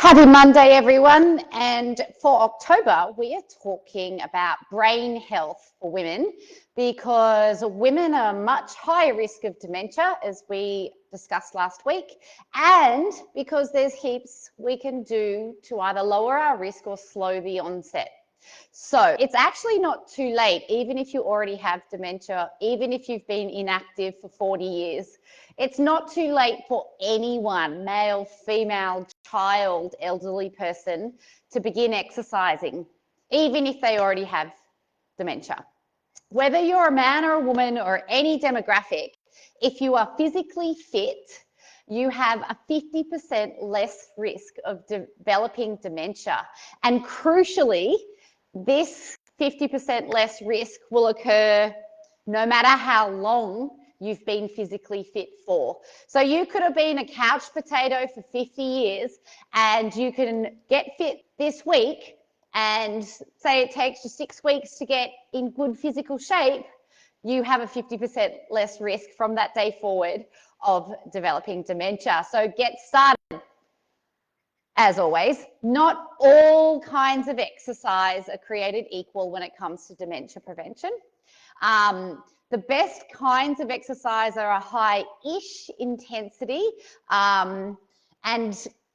Happy Monday, everyone. And for October, we are talking about brain health for women because women are much higher risk of dementia, as we discussed last week, and because there's heaps we can do to either lower our risk or slow the onset. So it's actually not too late, even if you already have dementia, even if you've been inactive for 40 years. It's not too late for anyone, male, female, child, elderly person, to begin exercising, even if they already have dementia. Whether you're a man or a woman or any demographic, if you are physically fit, you have a 50% less risk of developing dementia. And crucially, this 50% less risk will occur no matter how long you've been physically fit for. So you could have been a couch potato for 50 years and you can get fit this week and say it takes you 6 weeks to get in good physical shape, you have a 50% less risk from that day forward of developing dementia. So get started. As always, not all kinds of exercise are created equal when it comes to dementia prevention. The best kinds of exercise are a high-ish intensity and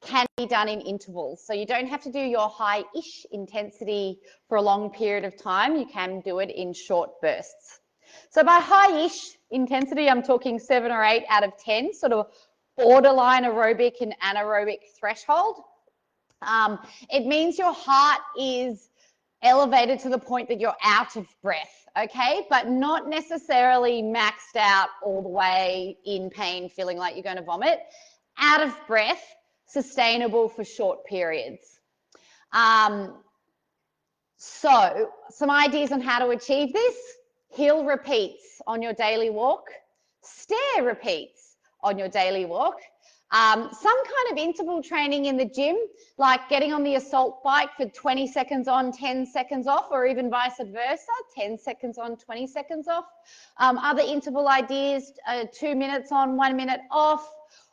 can be done in intervals. So you don't have to do your high-ish intensity for a long period of time. You can do it in short bursts. So by high-ish intensity, I'm talking 7 or 8 out of 10, sort of borderline aerobic and anaerobic threshold. It means your heart is elevated to the point that you're out of breath, okay? But not necessarily maxed out all the way in pain, feeling like you're going to vomit. Out of breath, sustainable for short periods. So some ideas on how to achieve this: hill repeats on your daily walk, stair repeats on your daily walk, some kind of interval training in the gym, like getting on the assault bike for 20 seconds on, 10 seconds off, or even vice versa, 10 seconds on, 20 seconds off. Other interval ideas, 2 minutes on, 1 minute off,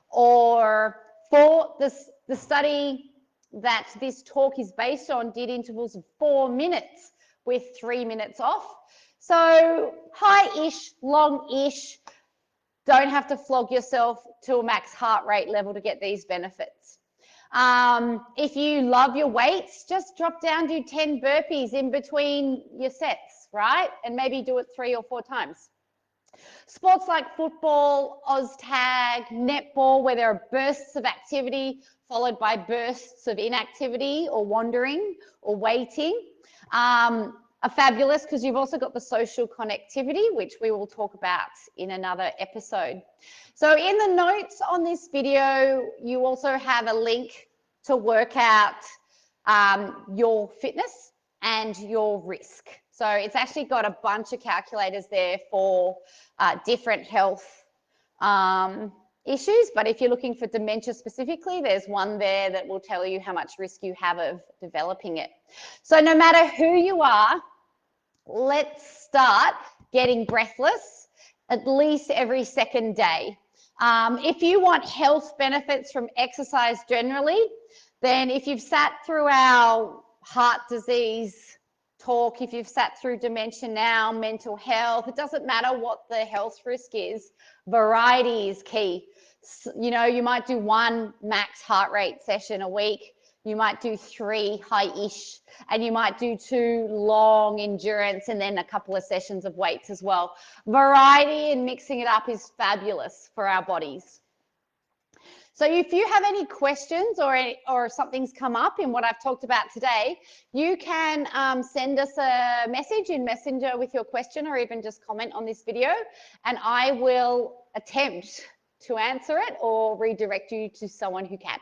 or for the study that this talk is based on did intervals of 4 minutes with 3 minutes off. So high-ish, long-ish. Don't have to flog yourself to a max heart rate level to get these benefits. If you love your weights, just drop down, do 10 burpees in between your sets, right? And maybe do it 3 or 4 times. Sports like football, Oztag, netball, where there are bursts of activity followed by bursts of inactivity or wandering or waiting, are fabulous because you've also got the social connectivity, which we will talk about in another episode. So in the notes on this video, you also have a link to work out your fitness and your risk. So it's actually got a bunch of calculators there for different health issues, but if you're looking for dementia specifically, there's one there that will tell you how much risk you have of developing it. So no matter who you are, let's start getting breathless at least every second day. If you want health benefits from exercise generally, then if you've sat through our heart disease talk, if you've sat through dementia now, mental health, it doesn't matter what the health risk is, variety is key. You know, you might do 1 max heart rate session a week. You might do 3 high-ish, and you might do 2 long endurance and then a couple of sessions of weights as well. Variety and mixing it up is fabulous for our bodies. So if you have any questions or something's come up in what I've talked about today, you can send us a message in Messenger with your question or even just comment on this video, and I will attempt to answer it or redirect you to someone who can.